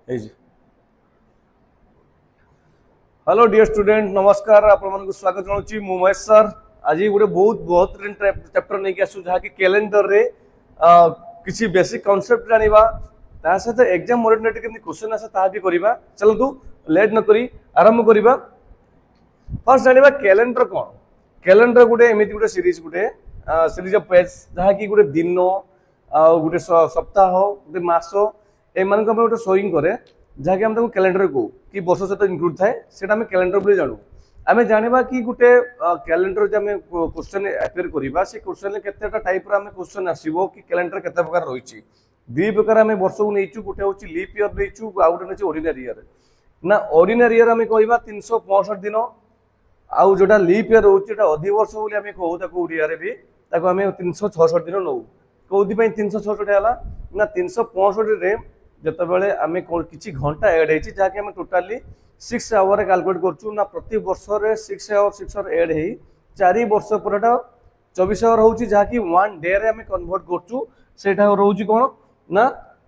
Hello dear student नमस्कार आपको स्वागत जनाऊँ मु महेश सर आज गोटे बहुत बहुत चैप्टर नहीं आसू जहाँ कि कैलेंडर रे किसी बेसिक कॉन्सेप्ट जानिबा ता सहित एग्जाम ओरिएंटेड केमती क्वेश्चन आसे ता भी करबा चलतु लेट न करी आरंभ करबा फर्स्ट जानिबा कैलेंडर कोन कैलेंडर गोटे एमिति गोटे सीरीज ऑफ पेज जहाँ कि गोटे दिन गोटे सप्ताह गोटे मास ए मान को गोटे शोइंग करे जहाँकि आम कैलेंडर कहू कि वर्ष सहित इनक्लूड थाए से कैलेंडर बोली जानू आम जाना कि गोटे कैलेंडर जो आम क्वेश्चन अपेयर करवा से क्वेश्चन केतेटा टाइप आम क्वेश्चन आसो कि कैलेंडर केते प्रकार रही दुई प्रकार आम वर्ष को नहीं गोटे हूँ लीप इयर नहीं आउ गोटे ऑर्डिनरी ईयर ना ऑर्डिनरी ईयर आम कह 365 दिन आउ जोटा लीप इयर रोचे अधिवर्ष बोली आम कहू ओडिया भी आम 366 दिन नौ कौन 366 है ना 365 जितेबाला आम कि घंटा एड हो जहाँकि आम टोटाली 6 आवर कैलकुलेट करूँ ना प्रति वर्ष रे 6 आवर एड हो 4 वर्ष पर 24 आवर हो जहाँकि 1 डे रे आम कन्वर्ट करा रोच कौन ना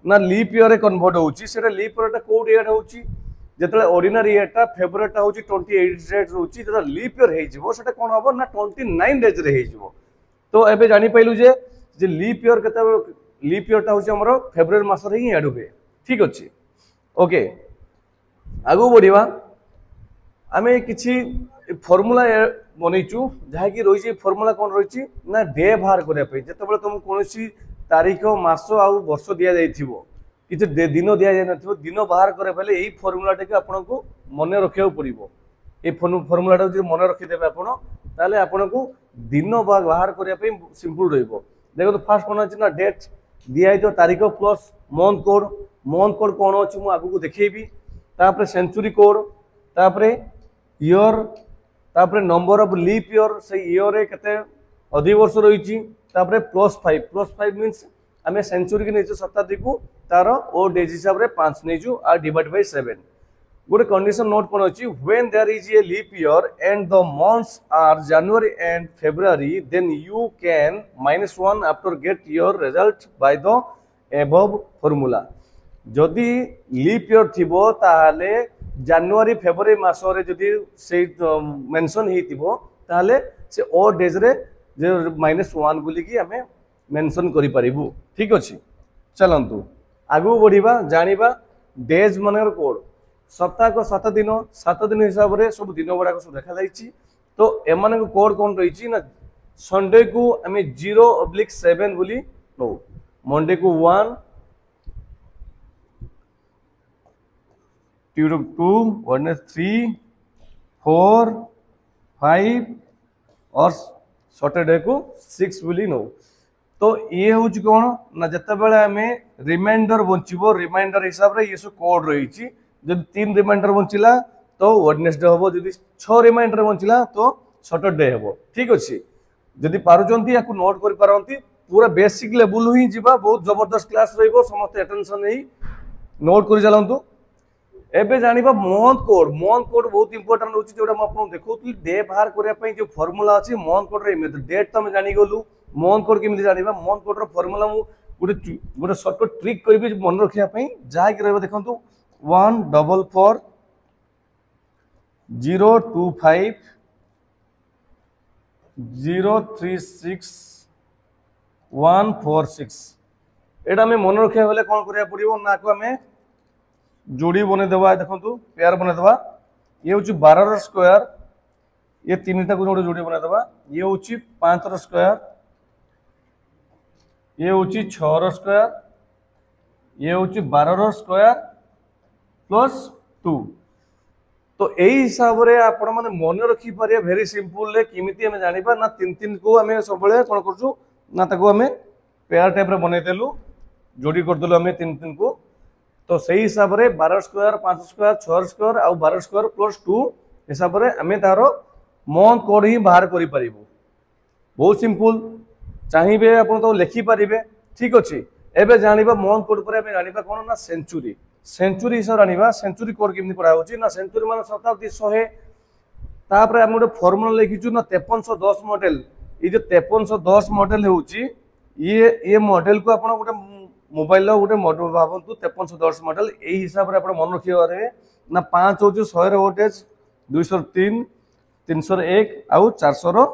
ना लीप इयर कन्वर्ट हो लीप इयर कौट एड हो जिते ऑर्डिनरी इयरटा फेब्रुआरी हूँ 28 डेज रोचे जो लीप इयर होता कौन हम ना 29 डेज रे तो एबे जानी पाइलु जे लीप इयर के लीप इयरटा हूँ आम फेब्रुआरी मसरे ही एड हुए ठीक अच्छे ओके आगू बढ़िया आम कि फर्मूला बनईचु जहाँकि रही फर्मूला कौन रही ना डे बाहर करने जिते तुम कौन तारीख मास आउ वर्ष दि जाइए किसी दिन दि जाए दिन बाहर करे यही फर्मूलाटा कि आपन को मन रखा पड़ो ये फर्मूलाटा जो मन रखिदेवे आपने आपन को दिन बाहर करने सिंपल देखो फास्ट कौन अच्छे ना डेट दिखाई तारीख प्लस मंथ कोड कौन अच्छी मुझे आगू देखी तापर सेंचुरी कोड तापर ईयर तापर नंबर ऑफ लीप ईयर से ईयर के अधिवर्ष रही +5 मीन्स आम सेंचुरी की नहीं शताब्दी को तार ओ डेज हिसाब से 5 नहीं आ डिवाइड बाय 7 गोटे कंडीशन नोट कौन अच्छी when there is a leap year and the months are January and February then you can -1 after get your result by the above formula जदि लीप ईयर थिबो ताहाले जनवरी February मासरे जदि से mention हेतिबो ताहाले से ओ days रे जे -1 बोली कि हमें मेंशन करि परिबु ठीक अछि चलंतु आगु बढ़िबा जानिबा डेज मनर कोड सप्ताह को 7 दिन हिसाब रे सब दिन गुडा को देखा जाइछि तो एमान को कोड कोन रहिछि ना संडे को हमें 0/7 बोली नो मंडे को 1 ट्यूसडे 2 वेडनेसडे 3 4 5 और सैटरडे को 6 बोली नो तो ये हूँ कौन ना जिते बड़े आम रिमाइंडर बचो रिमाइंडर हिसाब से ये सब कोड रही जब 3 रिमाइंडर बचिला तो वेडनेसडे हम जब 6 रिमाइंडर बचिला तो सैटरडे हम ठीक अच्छे जदि पारुचंती या नोट कर पारती पूरा बेसिक लेवल ही जीवा बहुत जबरदस्त क्लास रही समस्त अटेंशन नहीं नोट कर चलतु एबे जानिबा मंथ कोड बहुत इंपोर्टेंट होची जोडा म आपन देखौतली डे बाहर करिया पई जो फार्मूला अछि मंथ कोड रे मेथड डेट तमे जानि गलु मंथ कोड केमिति जानिबा मंथ कोड रो फार्मूला मु गोटे शॉर्ट ट्रिक कहबी मन रखिया पई जा कि रहबा देखंतु 144 025 036 146 एटा में मन रखिया बेले कोन करिया पड़िबो ना को हमें जोड़ी बने देवा देखो पेयर बने देवा ये हूँ 12 स्क्वायर ये 3टा को जोड़ी बने देवा ये हूँ 5 स्क्वायर ये हूँ 6 स्क्वायर ये हूँ 12 स्क्वायर +2 तो यही हिसाब से आपण मैंने मन रखी पारे भेरी सिंपल केमिति हमें जानिबा ना 3 को आम सब कौन करूँ ना आम पेयर टाइप बनईदेलु जोड़ी करदेलु आम 3 को तो सही हिसाब से 12 स्क्वायर 5 स्क्वायर 6 स्क्वायर आउ 12 स्क्वायर +2 हिसाब से आम तार मंथ कोड ही बाहर कर बहुत सिंपल चाहिए आप तो लिखिपारे ठीक अच्छे एबे जानिबा मंथ कोड पर जानिबा कौन ना सेंचुरी हिसाब जानिबा सेंचुरी कोड केमती पढ़ा होची ना सेंचुरी मान शताब्दी 100 तापर आम गोटे फॉर्मूला लिखिचु ना 5310 मॉडल ये जो 5310 मॉडल होची ये मॉडल को आपण गोटे मोबाइल गोटे मॉडल भावतु 5310 मॉडल यही हिसाब से आप मन रखिए ना 5 हूँ 100 वोल्टेज 203 301 आउ 400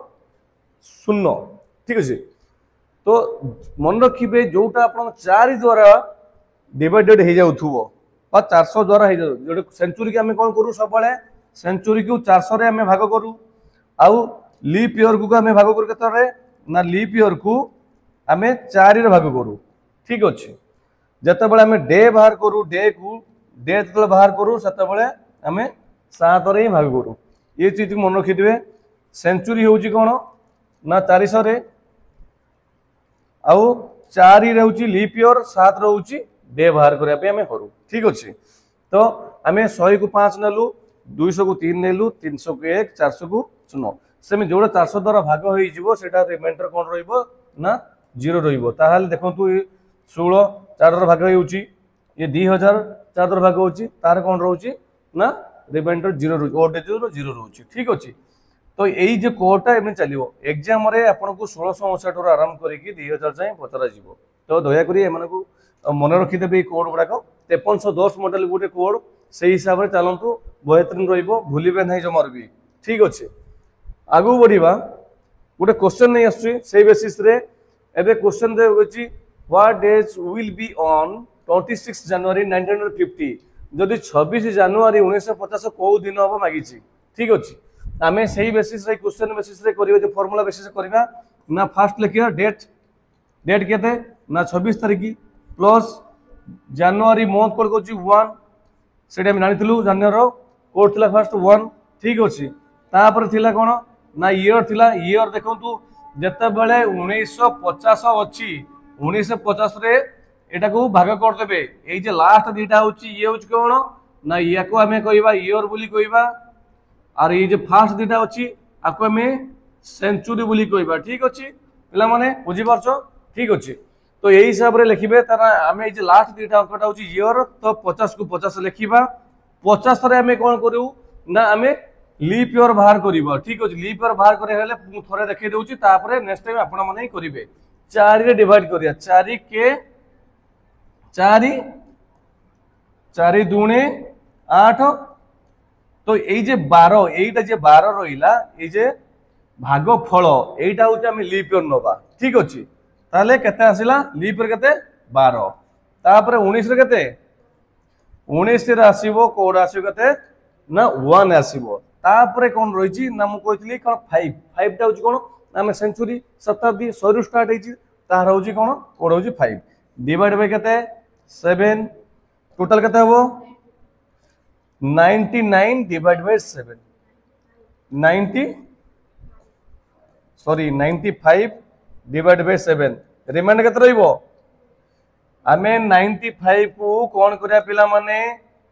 शून्य ठीक अच्छे। तो मन रखिए जोटा आप 4 द्वारा डिवाइडेड हो जाऊ 400 द्वारा हो जो सेंचुरी की आम कौन करूँ सब सेंचुरी को 400 रे आम भाग करूँ आउ लीप ईयर को आम भाग करूँ के ना लीप ईयर को आम 4 रे भाग करूँ ठीक अच्छे। जिते बड़े आम डे बाहर करूँ डे को डे जो बाहर करूँ से आम 7 रे ही भाग करूँ ये चीज मन रखिथे। सेंचुरी हूँ कौन ना 400 रे आउ 4 रोचे लीप ईयर 7 रोचे डे बाहर करने करूँ ठीक अच्छे। तो आम 100 को 5 नेलु 200 को 3 नेलु 300 को 1 400 को 0 सेम जो 400 द्वारा भाग हो रिमाइंडर कौन रहा 0 रहा देखो 16 4 भाग हो ये 2000 4 द्वारा भाग होची तार कौन रोचे ना रिमाइंडर 0 रोचे 0 रोचे ठीक अच्छे। तो यही जो कोडटा एम चलो एग्जाम आपको 1659 आरंभ करके 2000 जाए पचरा जीव। तो दयाकोरी एम मन रखिदेवे कोड गुड़ाक 5310 मॉडल गोटे कोड से हिसाब से चलतु बहेतरीन भूलिबे ना जमार भी ठीक अच्छे। आगू बढ़िया गोटे क्वेश्चन नहीं आसुची बेसिस रे एबे क्वेश्चन दे होची what days will be on 26 जनवरी 1950 जदि 26 जनवरी 1950 को दिन हम मागी ठीक अच्छे। आम से बेसिस क्वेश्चन बेसिस करियो फॉर्मूला बेसिस करवा ना फास्ट लिखिया डेट डेट केते ना 26 तारीख प्लस जनवरी मंथ कोड को 1 सेटा हम जानिथिलु जनवरी कोड थिला फर्स्ट 1 ठीक अछि। तापर थिला कोन ना ईयर थिला ईयर देखंतु जते बेले 1950 अछि 1950 रे एटा को भाग कर देबे एई जे लास्ट दुटा होछि ये होछि कोन ना या को हमें कहबा ईयर बोली कहबा और ये जो फास्ट दुटा अच्छी आपको आम सेंचुरी बोली कहबा ठीक अच्छे पिला माने बुझी पारछ ठीक अच्छे। तो यही हिसाब से लिखिबे तारा आम ये लास्ट दुटा अंकटा होची ईयर तो 50 को 50 लिखिबा 50 रे आम कौन करू ना आम लीप ईयर बाहर करबा ठीक अच्छे। लीप ईयर बाहर करे हेले मु थरे देखै दउची तापर नेक्स्ट टाइम आपण माने करिवे 4 रे डिवाइड करिया 4 के 4 4 दूने 8 तो ये जे 12 एटा जे 12 रहिला ए जे भाग फल एटा होचे हम लीप ईयर नबा ठीक अछि। ताले केते आसिला लीप ईयर केते 12 तापर 19 रे केते 19 रे आसीबो कोड आसीबो केते ना 1 आसीबो तापर कोन रहिछि ना मु कहथिली कोन 5 5 टा होछि कोन हम सेंचुरी शताब्दी 100 रु स्टार्ट हेछि तार होछि कोन कोड होछि 5 डिवाइड बाय केते 7 टोटल केते हबो 99 divide by 7 95 divide by 7 remainder केते रहइबो आमे 95 को कोन करिया पिला माने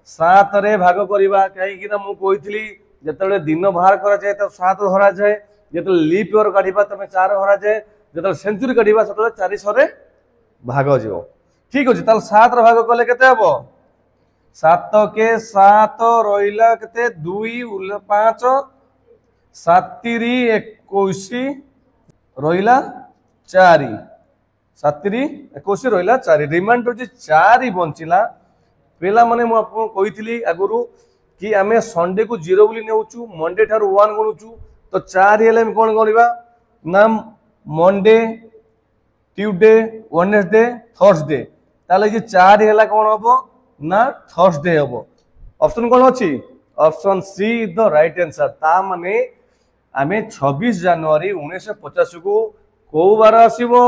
7 रे भाग करिबा काहे कि ना मु कहितली जेतले दिन बाहर करा जाय त 7 धरा जाय जेतले लीप ईयर काढिबा तमे 4 धरा जाय जेतले सेंचुरी काढिबा सेतले 400 रे भाग जिवो ठीक अछि। ताल 7 रे भाग कले केते हबो 7 के 7 रहिला केते 2 5 7 21 रहिला 4 7 21 रहिला 4 रिमाइंडर जे 4 बंचिला पेला माने मु आपन कहितली आगुरु कि आमे संडे को 0 बोली नेउचू मंडे ठार 1 गणुचू तो 4 हेले हम कोन गणिबा ना मंडे ट्यूसडे वेडनेसडे थर्सडे ताले जे 4 हेला कोन हबो ना थर्सडे हबो ऑप्शन कोन अछि option C is the right answer. ता माने आमे 26 जनवरी 1950 को बार आसीबो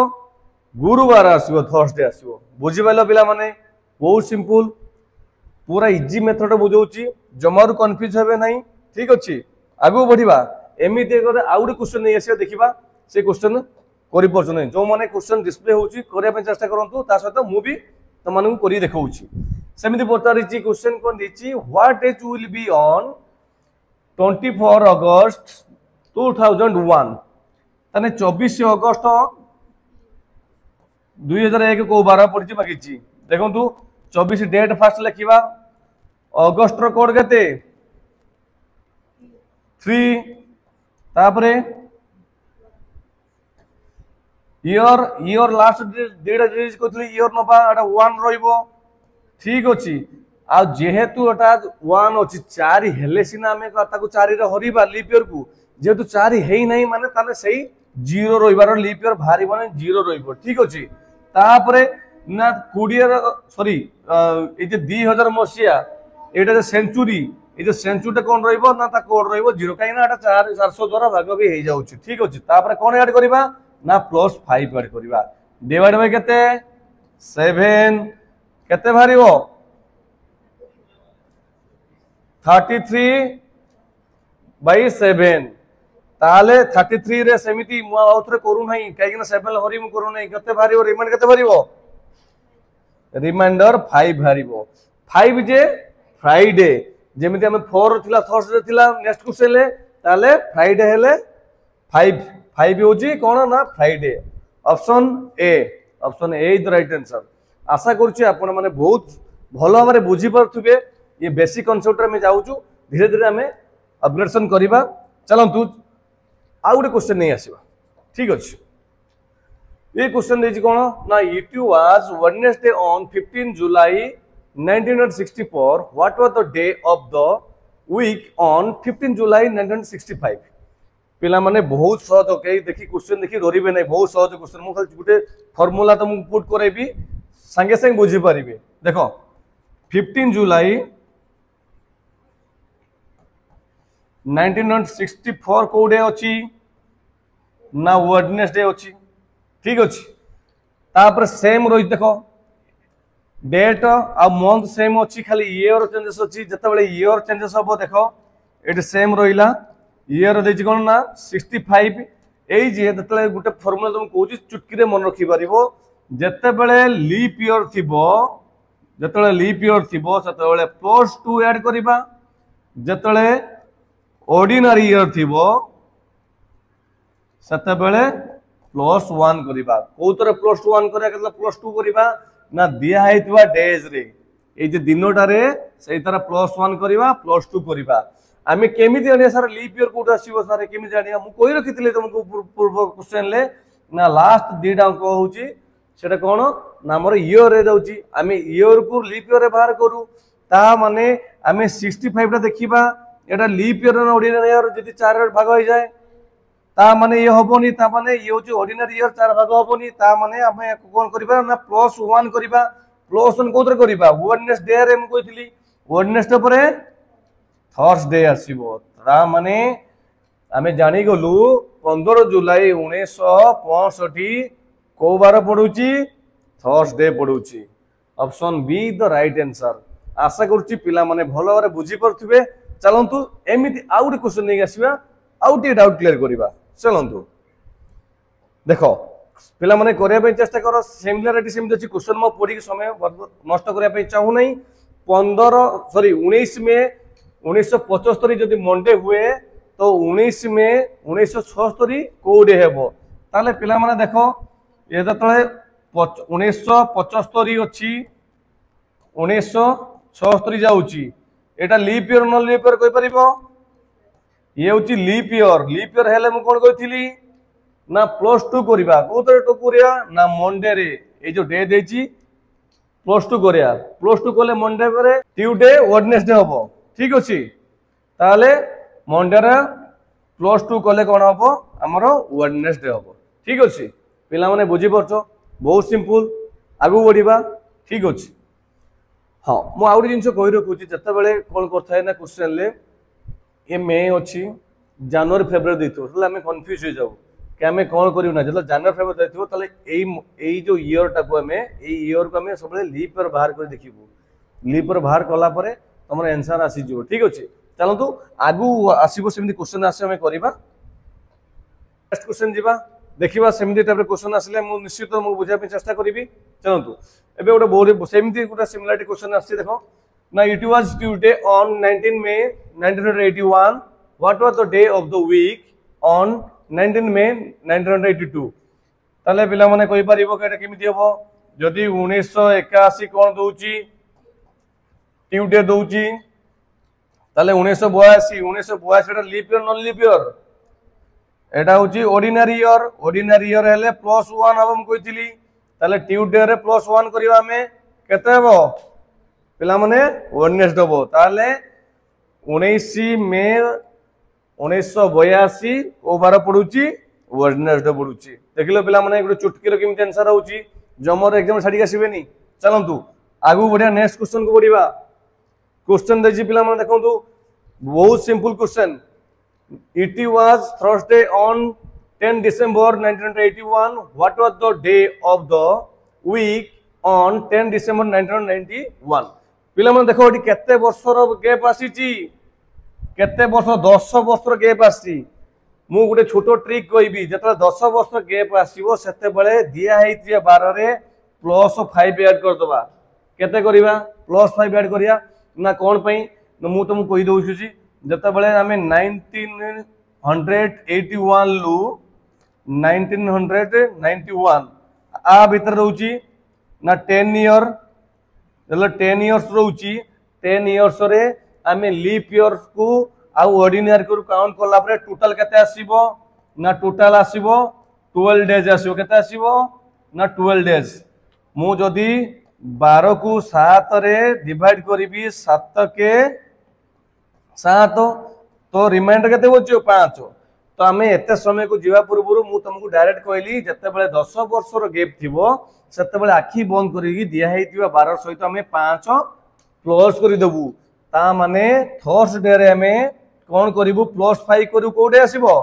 गुरुवार आसीबो थर्सडे आसीबो बुझि पाइलो पिला माने बहुत सिंपल पूरा इजी मेथड बुझौची जमारु कंफ्यूज हेबे नहीं ठीक अछि। आगु बढ़िबा एमिते करे आउडी क्वेश्चन नै आसी देखिबा से क्वेश्चन करि परछ नै जो माने क्वेश्चन डिस्प्ले होची करे पे चेष्टा करंतु ता सहित मु भी तमनु करि देखौची सेमिति पचारिची क्वेश्चन कोन दिची what days will be on 24 August 2001 तने 24 अगस्त 2001 को 12 पड़ची मागिची देखंतु 24 डेट फास्ट लिखिबा अगस्त रो कोड केते 3 तापरे year year last data digit कहते इयर नबा एटा 1 रहिबो ठीक अछि आ जेहेतु एटा 1 अछि 4 हेले सिना हमें ताको 4 रे हरिबा लीप ईयर को जेहेतु 4 हेई नाही माने ताले सही 0 रहिबार लीप ईयर भारी माने 0 रहिबो ठीक अछि तापरे ना 20 sorry A J 2000 मसिया Etah J century A J century कोन रहिबो ना ता कोड रहिबो 0 काई ना एटा 400 द्वारा भाग भी हे जाउछि ठीक अछि तापरे कोन ऐड करबा ना +5 ऐड करबा डिवाइड बाय केते 7 केते भारिबो 33/7 ताले 33 रे सेमिति मु आउथरे करू नाही काई ना 7 हरि मु करू नाही केते भारिबो रिमाइंडर केते भारिबो रिमाइंडर 5 भारिबो 5 जे फ्राइडे जेमिति हमें 4 थिला थर्सडे थिला नेक्स्ट क्वेश्चन ले ताले फ्राइडे हेले 5 होजी कोन ना Friday option A is the right answer आशा करछि आपण माने बहुत भलो हमरे बुझी परथुबे ये बेसिक कांसेप्ट रे में जाउछु धीरे धीरे हमें अपग्रेडेशन करिबा चलंतु आ गुटे क्वेश्चन नहीं आसीबा ठीक अछि ये क्वेश्चन देछि कोन ना it was Wednesday on 15 July 1964 what was the day of the week on 15 जुलाई 1965 पिला माने बहुत सहज ओके देखि क्वेश्चन देखि डरिबे नै बहुत सहज क्वेश्चन मु खाली गुटे फार्मूला तो मु पुट करैबी संगे संगे बुझी परिबे देखो 15 जुलाई 1964 को डे अछि ना वेडनेसडे अछि ठीक अछि तापर सेम रहि देखो डेट आ मंथ सेम अछि खाली ईयर चेंजेस अछि जते बेले ईयर चेंजेस हबो देखो एट सेम रहिला ईयर देछि कोन ना 65 एई जे जते गुटे फार्मूला तुम कहूची चुटकी रे मन रखि परिबो जते बेले लीप ईयर थिबो जते बेले लीप ईयर थिबो सते बेले +2 ऐड करिबा जते बेले ऑर्डिनरी ईयर थिबो सते बेले +1 करिबा कोतरे +1 करिया केतला +2 करिबा ना दिया हेतिबा डेज रे ए जे दिनोटा रे सेई तरह +1 करिबा +2 करिबा आमे केमिति जानिया सर लीप ईयर कोटा आसीबो सर केमिति जानिया मु कोइ रखितले तुमको पूर्व क्वेश्चन ले ना लास्ट दीटा अंक होउची सेटा कोन ना हमर ईयर रे जाउची आमे ईयर को लीप ईयर रे बाहर करू ता माने आमे 65 टा देखिबा एटा लीप ईयर ना ऑर्डिनरी ईयर जदि 4 रे भाग हो जाए ता माने ये होबोनी ता माने ये होची ऑर्डिनरी ईयर 4 भाग होबोनी ता माने आमे कोन करिबा ना +1 करिबा +1 कोतरे करिबा वेडनेसडे रे मु कहितली वेडनेसडे परे थर्सडे आसीबो ता माने आमे जानि गलु 15 जुलाई 1965 को बार पडुची थर्सडे पडुची option B the right answer आशा करछि पिला माने भलो बारे बुझी परथुबे चलंतु एमिति आउट क्वेश्चन नै आसीबा आउट डाउट क्लियर करिबा चलंतु देखो पिला माने करिया पे चेष्टा करो सिमिलरिटी सेम अछि क्वेश्चन म पढी के समय नष्ट करिया पे चाहू नै 19 में 1975 जदि मंडे हुए तो 19 में 1976 को डे हेबो ताले पिला माने देखो ये तळे 1975 अछि 1976 जाउची एटा लीप ईयर न लीप ईयर कोइ परिबो ये होची लीप ईयर हेले मु कोन कहितली ना +2 करिबा कोतरे टू करिया ना मंडे रे ए जो डे देची +2 करिया +2 कोले मंडे परे ट्यूसडे वेडनेसडे हबो ठीक अछि ताले मंडे रे +2 कोले कोन हबो हमरो वेडनेसडे हबो ठीक अछि पिला माने बुझी परछो बहुत सिंपल आगु बढ़िबा ठीक अछि हां मु आउरी जिंस कहि रखुची जते बेले कोन करथाय ना क्वेश्चन ले ए मे अछि जनवरी फेब्रुआरी दैथो तले हमें कंफ्यूज हो जाऊ कि हमें कोन करिउ ना जले जनवरी फेब्रुआरी दैथो तले एई जो ईयर टा को हमें एई ईयर को हमें सबले लीप ईयर बाहर कर देखिबो लीप ईयर बाहर कला परे हमर आंसर आसी जो ठीक अछि चलंतु आगु आसीबो सेमि क्वेश्चन आसे हमें करिबा नेक्स्ट क्वेश्चन जिबा देखिबा सेमि टाइप रे क्वेश्चन आसले मु निश्चित मु बुझा पे चेष्टा करिबी चलंतु एबे ओटा बहुत सेमि गुटा सिमिलरिटी क्वेश्चन आसी देखो ना it was Tuesday on 19 May 1981 what was the day of the week on 19 May 1982 ताले पिला माने कहि परिबो केटा केमिति हबो जदि 1981 कोन दोउची ट्यूसडे दोउची ताले 1982 टा leap year non leap year एटा होची ऑर्डिनरी ईयर हेले +1 हम कहितली ताले ट्यूसडे रे +1 करिवा हमें केते हबो पिला माने वेडनेसडे हबो ताले 19 मे 1982 ओ बार पडुची वेडनेसडे पडुची देखिलो पिला माने एक चुटकी रो केमते आंसर होची जमर एग्जाम छाडी आसीबेनी चलंतु आगु बढ़िया नेक्स्ट क्वेश्चन को बढ़िया क्वेश्चन देजी पिला माने देखंतु बहुत simple question It was Thursday on 10 December 1981. What was the day of the week on 10 December 1991? पिला माने देखो एटी केते वर्षर गैप आसीची केते वर्ष 10 वर्षर गैप आसी मु गुटे छोटो ट्रिक कहबी जेतले 10 वर्ष गैप आसीबो सेते बेले दिया हेतिया 12 रे +5 ऐड कर दबा केते करिवा +5 ऐड करिया ना कोन पई मु तुम कहि दउछु जते बेले हमें 1981 लु 1991 आ भीतर रहउची ना 10 ईयर जले 10 इयर्स रहउची 10 इयर्स रे हमें लीप इयर्स को आ ऑर्डिनरी को काउंट करला परे टोटल केते आसीबो ना टोटल आसीबो 12 डेज आसीबो केते आसीबो ना 12 डेज मु जदी 12 को 7 रे डिवाइड करिबी 7 के 7 तो रिमाइंडर केते होची 5 तो आमे एते समय को जीवा पूर्व मु तुमको डायरेक्ट कहली जते बेले 10 वर्षर गैप थिबो सेते बेले आखी बंद करिगी दिया हेतिबा 12 सहित आमे 5 प्लस करि देबू ता माने थर्सडे रे आमे कोन करिवु +5 करू कोडे आसीबो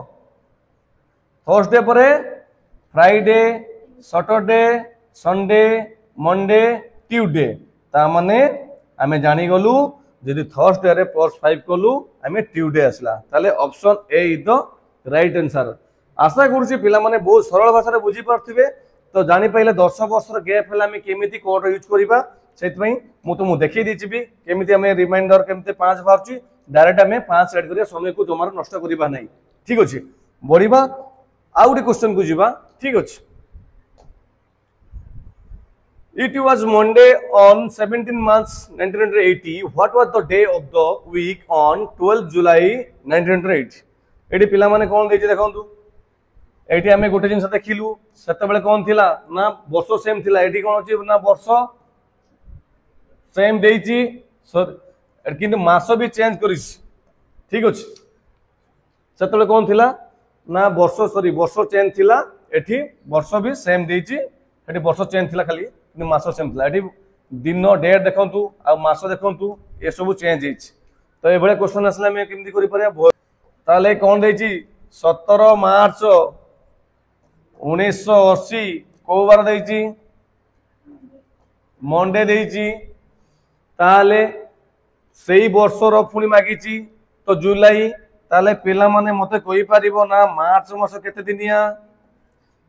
थर्सडे परे Friday Saturday Sunday Monday Tuesday ता माने आमे जानि गलु जदि थर्सडे रे +5 कलु आमे ट्यूसडे आसला ताले option A is the right answer आशा करूची पिला माने बहुत सरल भाषा रे बुझी पारथिबे तो जानि पाइले 10 वर्षर गैप हला आमे केमिति कोड यूज करिबा सेत पई मु तुमु देखि दिचिबी केमिति आमे रिमाइंडर केमिति 5 बारची डायरेक्ट आमे 5 ऐड करिया समय को जमार नष्ट करिबा नै ठीक अछि बढिबा आउडी क्वेश्चन को जिबा ठीक अछि It was Monday on 17 March 1980. What was the day of the week on 12 July 1908? Eighty पिला माने कोन देछि देखंतु एटी हमें गोटे जिंस देखिलु सेते बेले कोन थिला ना वर्ष सेम थिला एटी कोन अछि ना वर्ष सेम देछि किंतु मास भी चेंज करिस ठीक अछि सेते बेले कोन थिला ना वर्ष सॉरी वर्ष चेंज थिला एठी वर्ष भी सेम देछि एटी वर्ष चेंज थिला खाली कि मास सेम थिला एटी दिन डेट देखंतु आ मास देखंतु ए सब चेंज हिच तो ए बळे क्वेश्चन असला में केमदी करि परिया ताले कोन देछि 17 मार्च 1980 को बार देछि मंडे देछि ताले सेही वर्षर पुनी मागिछि तो जुलाई ताले पिला माने मते कहि परिबो ना मार्च मास केते दिनिया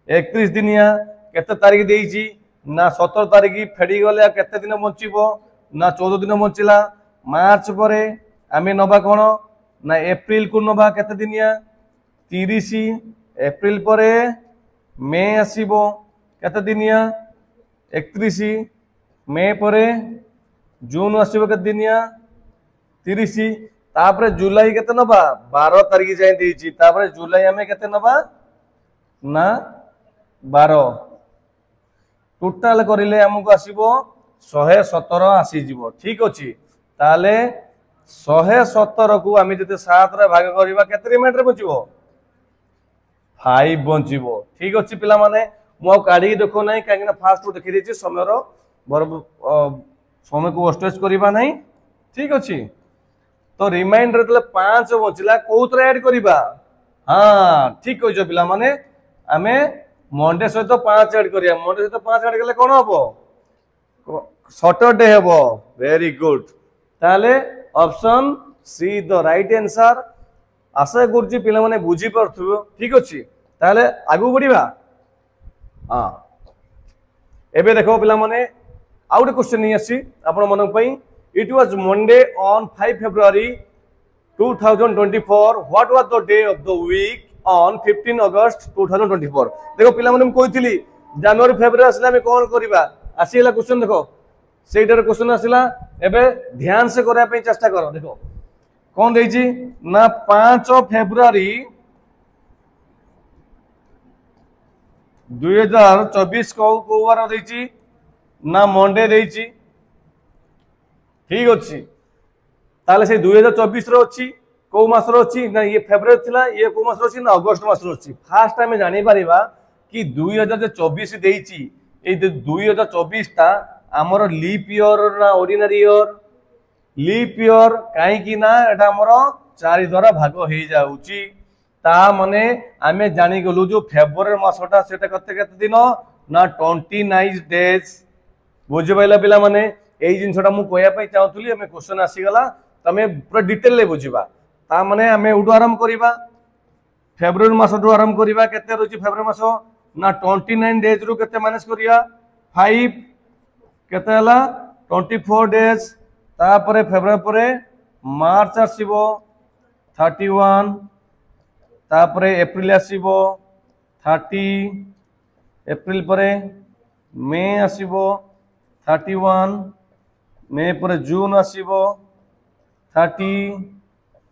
31 दिनिया केते तारीख देछि ना 17 तारीख फेडी गले केते दिन बंचिबो ना 14 दिन बंचिला मार्च परे आमे नबा कोन ना एप्रिल को नबा केते दिनिया 30 एप्रिल परे मे आसीबो केते दिनिया 31 मे परे जून आसीबो केते दिनिया 30 तापरे जुलाई केते नबा 12 तारीख जाय देछि तापरे जुलाई हमें केते नबा ना 12 टोटल करिले हमको आसीबो 117 आसी जीवो ठीक अछि ताले 117 को आमे जते 7 रे भाग करिबा केते रिमाइंडर बचिबो 5 बचिबो ठीक अछि पिला माने मु काढी देखो नै काहे ना फास्ट देखि देछि समय रो समय को वेस्टेज करिबा नै ठीक अछि तो रिमाइंडर तले 5 बचिला कोउतरे ऐड करिबा हां ठीक कहिजो पिला माने आमे मंडे सहित 5 ऐड करिया मंडे सहित 5 ऐड करले कोन हबो सैटरडे हबो वेरी गुड ताले option C the right answer आशा गुरुजी पिला माने बुझी परथु ठीक अछि ताले आगु बढ़िबा हां एबे देखो पिला माने आउट क्वेश्चन नि आसी आपण मन पई it was Monday on 5 February 2024 what was the day of the week on 15 August 2024 देखो पिला माने हम कहितली जनवरी फेब्रुआरी असला में कोन करिबा आसीला क्वेश्चन देखो सेटर क्वेश्चन आसीला एबे ध्यान से करया पे चेष्टा करो देखो कोन देछि ना 5 February 2024 को बार देछि ना मंडे देछि ठीक अछि ताले से 2024 रो अछि को मास रो अछि ना ये फेब्रुआरी थिला ये को मास रो अछि ना अगस्त मास रो अछि फास्ट टाइम जानि परिबा कि 2024 देछि ए 2024 ता हमर लीप ईयर ना ऑर्डिनरी ईयर लीप ईयर काहे कि ना एटा हमर 4 द्वारा भाग हो जाउची ता माने आमे जानि गलु जो फेब्रुआरी मासटा सेटा कते कते दिन ना 29 डेज बुझि पाइला पिला माने एई जिनसटा मु कोया पई चाहतुली हमें क्वेश्चन आसी गला तमे पूरा डिटेल ले बुझिबा ता माने हमें उडो आराम करिबा फेब्रुआरी मास दो आराम करिबा केते रछि फेब्रुआरी मास ना 29 डेज रु केते माइनस करिया 5 केते हला 24 डेज ता परे फेब्रुआरी परे मार्च आसीबो 31 ता परे अप्रैल आसीबो 30 अप्रैल परे मे आसीबो 31 मे पर जून आसीबो 30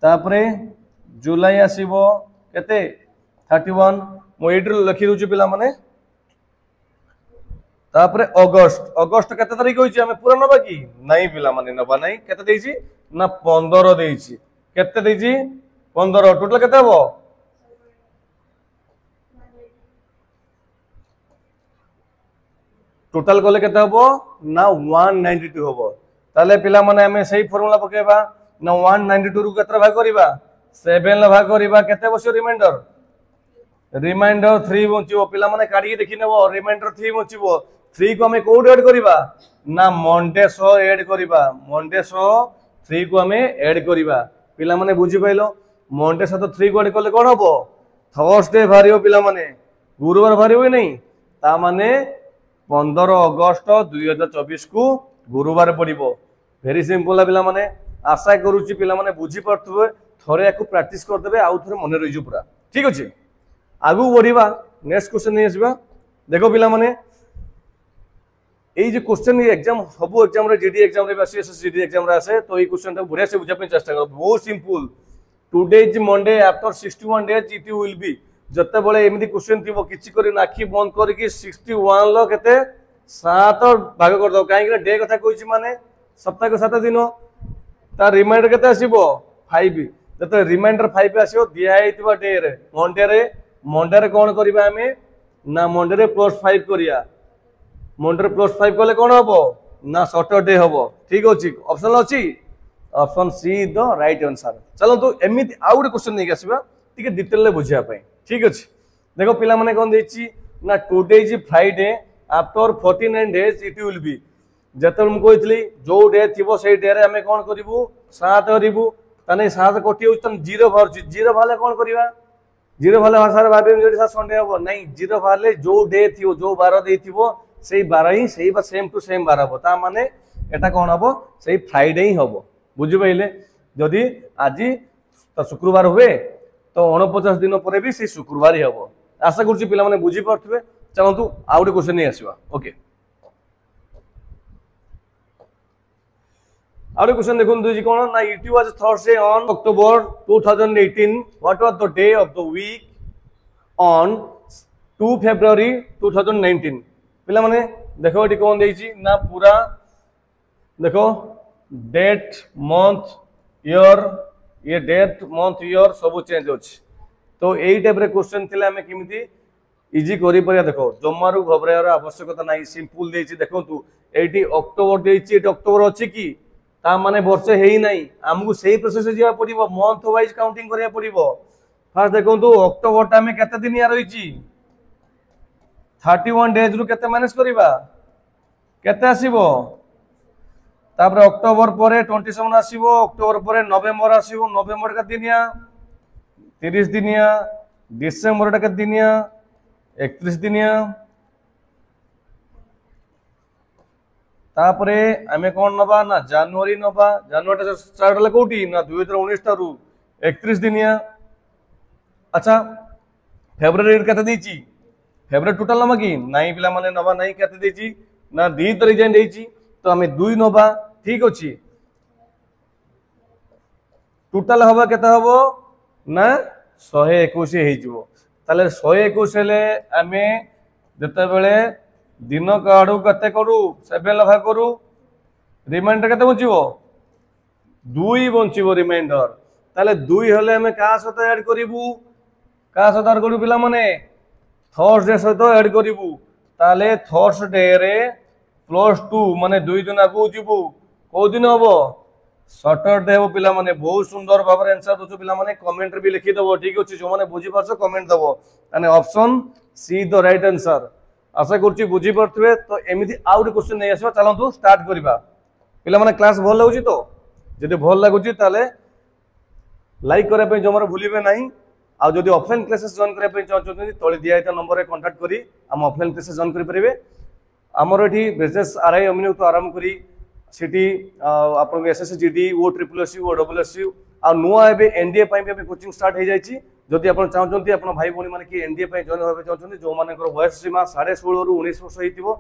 तापरे जुलाई आसीबो केते 31 मो एड्र लिखि रुचि पिला माने तापरे अगस्त अगस्त केते तारिख होइछि हमें पूरा नबा की नहीं पिला माने नबा नहीं केते देइछि ना 15 देइछि केते देइछि 15 टोटल केते हबो टोटल कले केते हबो ना 192 हबो ताले पिला माने हमें सही फार्मूला पकेबा ना 192 रु केते भाग करिबा 7 ला भाग करिबा केते बसियो रिमाइंडर 3 बचिबो पिला माने काढी देखि नेबो रिमाइंडर 3 बचिबो 3 को हमें कोड ऐड करिबा ना मंडे सो ऐड करिबा मंडे सो 3 को हमें ऐड करिबा पिला माने बुझि पाइलो मंडे सो 3 को ऐड करले कोन हबो थर्सडे भारियो पिला माने गुरुवार भारियो नै ता माने 15 अगस्त 2024 को गुरुवार पड़िबो वेरी सिंपल पिला माने आशा करूची पिला माने बुझी पड़थबे थरे याकू प्रैक्टिस कर देबे आउ थरे मने रहिजो पूरा ठीक अछि आगु बढ़िबा नेक्स्ट क्वेश्चन नै आसीबा देखो पिला माने एई जे क्वेश्चन एग्जाम सब एग्जाम रे जीडी एग्जाम रे एसएससी जीडी एग्जाम रे आसे तो एई क्वेश्चन ता बढ़िया से बुझा पे चेष्टा करो बहुत simple today is Monday after 61 days it will B जते बळे एमिति क्वेश्चन थिबो किछि करी नाखी बंद करी कि 61 लो केते 7 भाग कर दो काहे कि डे कथा कहिछि माने सप्ताह को 7 दिन ता रिमाइंडर केते आसीबो 5 जते रिमाइंडर 5 आसीबो दिया हेतिबा डे रे मंडे रे कोन करबा हमें ना मंडे रे +5 करिया मंडे रे +5 कले कोन हबो ना सैटरडे हबो ठीक अछि ऑप्शन अछि option C the right answer चलो तो एमिति आउड क्वेश्चन नै आसीबा ठीक है डिटेल ले बुझिया पई ठीक अछि देखो पिला माने कोन देछि ना today is Friday after 49 days it will be जतल हम कहितली जो डे थिबो सेई डे रे हमें कोन करिवु 7 करिवु तने 7 कोटी होछ तन 0 भरछि 0 भाले कोन करिवा 0 भाले भाषा रे भाबे जेडी सा संडे हबो नहीं 0 भाले जो डे थिबो जो 12 दे थिबो सेई 12 ही सेई बा सेम टू सेम 12 हबो ता माने एटा कोन हबो सेई फ्राइडे ही हबो बुझि पाइले जदी आजि शुक्रवार हुए तो 49 दिन पर भी से शुक्रवार ही हबो आशा करछि पिला माने बुझि परथबे चलंतु आउडे क्वेश्चन नै आसीबा ओके आउडे क्वेश्चन देखुन दुजी कोन ना it was Thursday on October 2018 what was the day of the week on 2 February 2019 पिला माने देखो एटी कोन देछि ना पूरा देखो डेट मंथ ईयर ये डेट मंथ ईयर सब चेंज अछि तो एई टाइप रे क्वेश्चन थिला हमें किमिति इजी करि परिया देखो जम्मारु घबरायर आवश्यकता नाही सिंपल देछि देखो तू एटी अक्टोबर देछि एटी अक्टोबर अछि की ता माने वर्षे हेई नाही हमकु सेही प्रोसेस जिया पड़िबो मंथ वाइज काउंटिंग करिया पड़िबो फर्स्ट देखो तू अक्टोबर टा में केते दिन या रहिछि 31 डेज रु केते माइनस करिबा केते आसीबो तापर अक्टोबर परे 27 आसीबो अक्टोबर परे नवेम्बर आसीबो नवेम्बर का दिनिया 30 दिनिया डिसेंबर का दिनिया 31 दिनिया तापरे आमे कोन नबा ना जनवरी नबा जनवरी स्टार्ट हला कोठी ना 2019 टारु 31 दिनिया अच्छा फेब्रुआरी केते देछि फेब्रुआरी टोटल नबा की नाही पिला माने नबा नाही केते देछि ना 2 तारिख जाय देछि तो आमे 2 नबा ठीक अछि टोटल हबा केते हबो ना 121 हे जिवो ताले 121 हेले आमे जिते बेले दिन काढ़ू केते करू 7 लखा करू रिमाइंडर केते बचिबो 2 बचिबो रिमाइंडर ताले 2 हेले हमें का सहित ऐड करिवु का सहित ऐड करू पिला माने थर्सडे सहित ऐड करिवु ताले थर्सडे रे +2 माने 2 दिन आगु जीवु को दिन हबो सैटरडे हो पिला माने बहुत सुंदर भाव आंसर दो पिला माने कमेंट रे भी लिखि दबो ठीक अछि जो माने बुझी परछो कमेंट दबो माने option C the right answer आशा करछि बुझी परथबे तो एमिति आउट क्वेश्चन नै आसीबा चलंतु स्टार्ट करिबा पिला माने क्लास भल लागुछि तो जदि भल लागुछि ताले लाइक करे पे जमर भूलिबे नाही आ जदि ऑफलाइन क्लासेस जॉइन करे पे चाहछथि तळे दिया आइता नंबर रे कांटेक्ट करी हम ऑफलाइन क्लासेस जॉइन करि परिबे हमर एठी बिजनेस आरआई अमिनो तो आराम करी सिटी आपन एसएससी जीडी ओ ट्रिपल एससी ओ डबल एससी आ नुआ एबे एनडीए पई भी कोचिंग स्टार्ट हो जाइछि जदि आपन चाहछथि आपन भाई भौणी माने कि एनडीए पई जॉइन होबे चाहछथि जो मानकर वयस सीमा 16.5 रु 19 वर्ष हेतिबो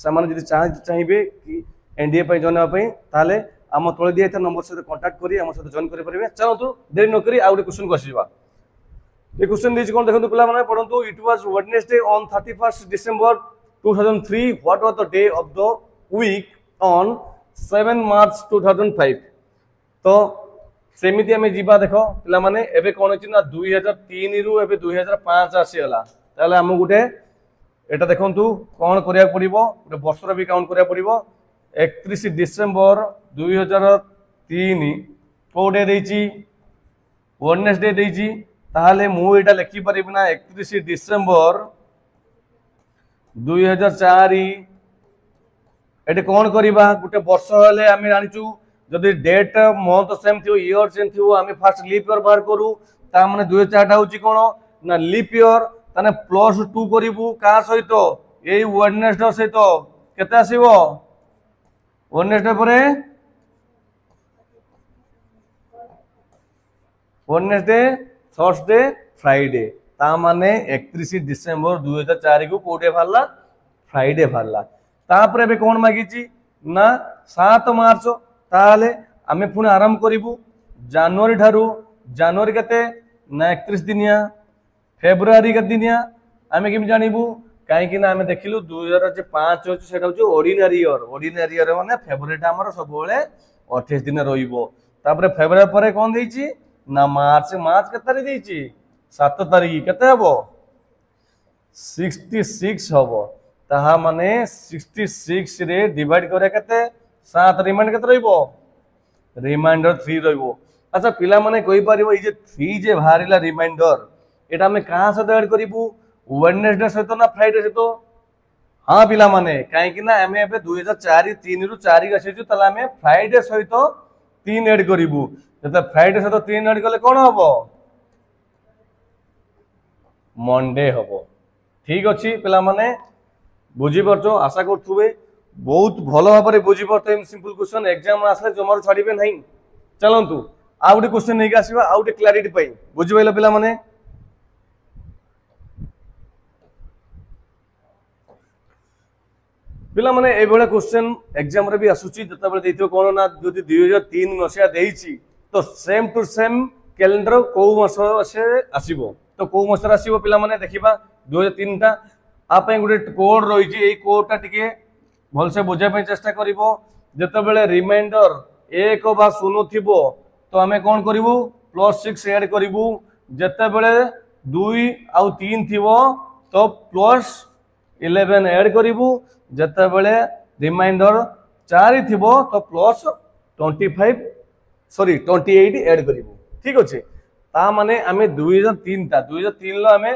समान जदि चाहिबे कि एनडीए पई जॉइन होबे ताले हम तळे दिया नंबर से कांटेक्ट करी हम से जॉइन करि परिबे चलतु देरी न करी आउटे क्वेश्चन को आसीबा ये क्वेश्चन दिस कोन देखंतु पिला माने पढंतु it was Wednesday on 31st December 2003 what was the day of the week on 7 March 2005 तो सेमिति हमें जीवा देखो पिला माने एबे कोन अछि ना 2003 रु एबे 2005 आसी हला ताले हम गुटे एटा देखंतु कोन करिया पड़िबो गुटे वर्षर भी काउंट करिया पड़िबो 31 डिसेंबर 2003 को डे देछि वेडनेसडे देछि ताले मु एटा लिखि परिबना 31 डिसेंबर 2004 एटे कौन करिबा गुटे वर्ष हेले आमे जानिचु जदि डेट मंथ सेम थियो ईयर सेम थियो आमे फर्स्ट लीप ईयर बाहर करू ता माने 2004 टा होची कोन ना लीप ईयर ताने +2 करिवु का सहित एई वेडनेसडे सहित केते आसीबो वेडनेसडे परे वेडनेसडे थर्सडे फ्राइडे ता माने 31 डिसेंबर 2004 को कोडे भारला फ्राइडे भारला तापर एबे कोन मागिची ना 7 मार्च ताले आमे पुणी आरंभ करिवु जनवरी ठारू जनवरी केते ना 31 दिनिया फेब्रुआरी केते दिनिया आमे केम जानिबु काहे कि ना आमे देखिलु 2005 होछ सेटा होछ ऑर्डिनरी ईयर माने फेब्रुआरी टा हमर सब बेले 28 दिन रहिबो तापर फेब्रुआरी परे कोन देइची ना मार्च केते तारिख देइची 7 तारिख केते हबो 66 हबो ताहा माने 66 रे डिवाइड करे केते 7 रिमाइंडर केते रहइबो रिमाइंडर 3 रहइबो अच्छा पिला माने कोइ परिबो ई जे 3 जे भारिला रिमाइंडर एटा हमें कहां से ऐड करिवु वेडनेसडे सहित ना फ्राइडे सहित हां पिला माने काहे कि ना हमें एबे 2004 3 रु 4 गसेजु तला हमें फ्राइडे सहित 3 ऐड करिवु जते फ्राइडे सहित 3 ऐड करले कोन हबो मंडे हबो ठीक अछि पिला माने बुझी परछो आशा करथुबे बहुत भलो भाबरे बुझी परथो सिंपल क्वेश्चन एग्जाम आसले जमार छाड़ीबे नहीं चलंतु आउटे क्वेश्चन नै आसीबा आउटे क्लैरिटी पई बुझी बैला पिला माने पिला माने ए बेले क्वेश्चन एग्जाम रे भी आसुची जता बेले देथियो कोन ना जदि 2003 मसिया देइची तो सेम टू सेम कैलेंडर को मास से आसीबो तो को मास रे आसीबो पिला माने देखिबा 2003 टा आप गोटे कोड रही है कोड टा टिके भल से बुझाई चेष्टा करिवो जते बेले रिमाइंडर 1 बा 0 थिबो तो आमे कोन करिवु +6 ऐड करिवु जते बेले 2 आ 3 थिबो तो +11 ऐड करिवु जते बेले रिमाइंडर 4 थिबो तो +28 ऐड करिवु ठीक अछि ता माने आमे 2003 लो आमे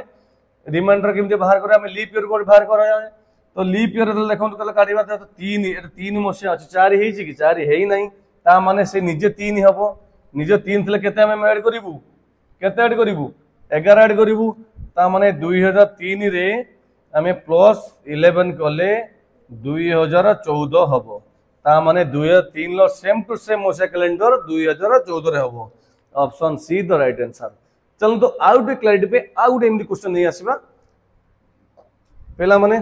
रिमाइंडर केमते बाहर करे हमें लीप ईयर कोड बाहर करा जाए तो लीप ईयर देखंतु कल काढिबा तो 3 मसिया अछि 4 हेई कि 4 हेई नहीं ता माने से निजे 3 हबो निजे 3 थले केते हमें ऐड करिवु केते ऐड करिवु 11 ऐड करिवु ता माने 2003 रे हमें +11 कले 2014 हबो ता माने 2003 लो same to same Mose calendar 2014 रे हबो option C the right answer चलो तो आउट क्लैरिटी पे आउट एमडी क्वेश्चन नहीं आसीबा पहला माने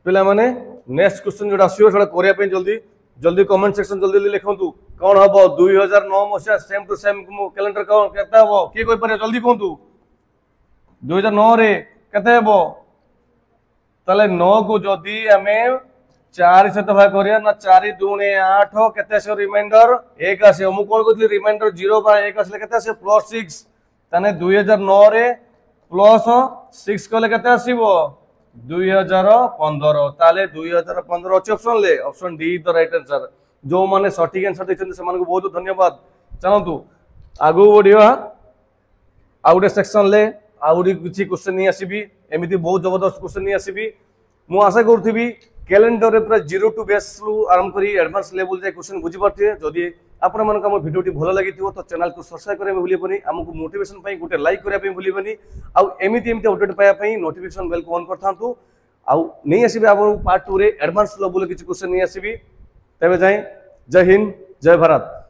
पिला माने नेक्स्ट क्वेश्चन जोड़ा आसीबो थोड़ा करिया पे जल्दी जल्दी कमेंट सेक्शन जल्दी जल्दी लिखंतु कौन हबो 2009 मसिया सेम टू सेम कैलेंडर कौन केते हबो की कोइ पारे जल्दी कहंतु 2009 रे केते हबो ताले 9 को जदी हमें 4 से तो भाग करिया ना 4 दूने 8 केते से रिमाइंडर 1 आसे मु कोन कहली रिमाइंडर 0 बा 1 आसे केते से +6 ताने 2009 रे +6 कले केते आसीबो 2015 ताले 2015 अछि ऑप्शन ले option D the right answer जो माने सटीक आंसर दैछन से मानको बहुत धन्यवाद चलंतु आगु बढ़िया आउटे सेक्शन ले आउरी किछि क्वेश्चन नहीं आसीबी एमिति बहुत जबरदस्त क्वेश्चन नहीं आसीबी मु आशा करथिबी कैलेंडर रे पूरा 0 टू बेस रु आरंभ करी एडवांस लेवल जे क्वेश्चन बुझी परथिए जदी आपण मन हम वीडियो भल लगी तो चैनल को सब्सक्राइब करे भूलिबनी हमको मोटिवेशन पई गुटे लाइक करे पई भूलिबनी आ एमिति एमिति अपडेट पाया पई नोटिफिकेशन बेल को ऑन करथांतु आ नहीं आसीबे आपण पार्ट 2 रे एडवांस लेवल किछि क्वेश्चन नहीं आसीबी तबे जाय जय हिंद जय भारत।